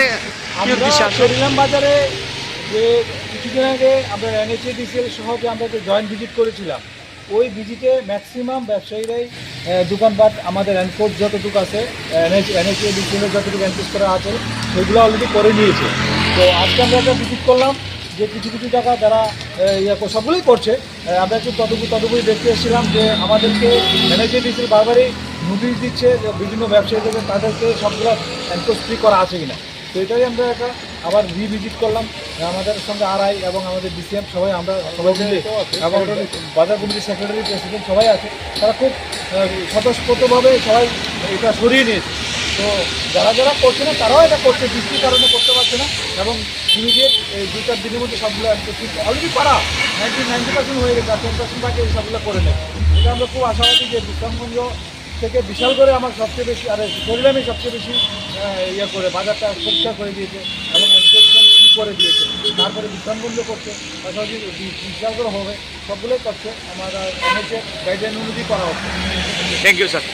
আমরা বাজারে যে কিছুদিন আগে আমরা NHADCL সহ যে আমরা যে জয়েন্ট ভিজিট করেছিলাম, ওই ভিজিটে ম্যাক্সিমাম ব্যবসায়ীরাই দোকানপাট আমাদের এনকোর্স যতটুকু আছে NHADCL যতটুকু এনকোর্স করা আছে সেগুলো অলরেডি করে নিয়েছে। তো আজকে আমরা একটা ভিজিট করলাম যে কিছু কিছু টাকা যারা সবগুলোই করছে, আমরা একটু তদুপরি দেখতে এসেছিলাম যে আমাদেরকে NHADCL বারবারই নোটিশ দিচ্ছে যে বিভিন্ন ব্যবসায়ীদের তাদেরকে সবগুলো এনকোর্স ফ্রি করা আছে কিনা। তো এটাই আমরা একটা আবার রিভিজিট করলাম। আমাদের সঙ্গে RI এবং আমাদের DCM সবাই আমরা সবাই মিলে এবং বাজার কমিটির সেক্রেটারি প্রেসিডেন্ট সবাই আছে, তারা খুব স্বতঃস্ফূর্তভাবে সবাই এটা সরিয়ে নিয়েছে। তো যারা যারা করছে না তারাও এটা করছে, বৃষ্টির কারণে করতে পারছে না এবং ইমিডিয়েট এই 2-4 দিনের মধ্যে সবগুলো অলরেডি পারা 90% হয়ে গেছে, আর 10% বাকি সবগুলো করে নেয়। এটা আমরা খুব আশাবাদী যে বিশ্রামগঞ্জ থেকে বিশাল করে আমার সবচেয়ে বেশি আর পরিণামে সবচেয়ে বেশি করে বাজারটা পরিষ্কার করে দিয়েছে এবং ইনস্পেকশন করে দিয়েছে। তারপরে বিশ্রামগঞ্জ করছে, পাশাপাশি বিশাল করে হবে, সবগুলোই করছে। আমার গাইডলাইন অনুযায়ী করা হচ্ছে। Thank you sir.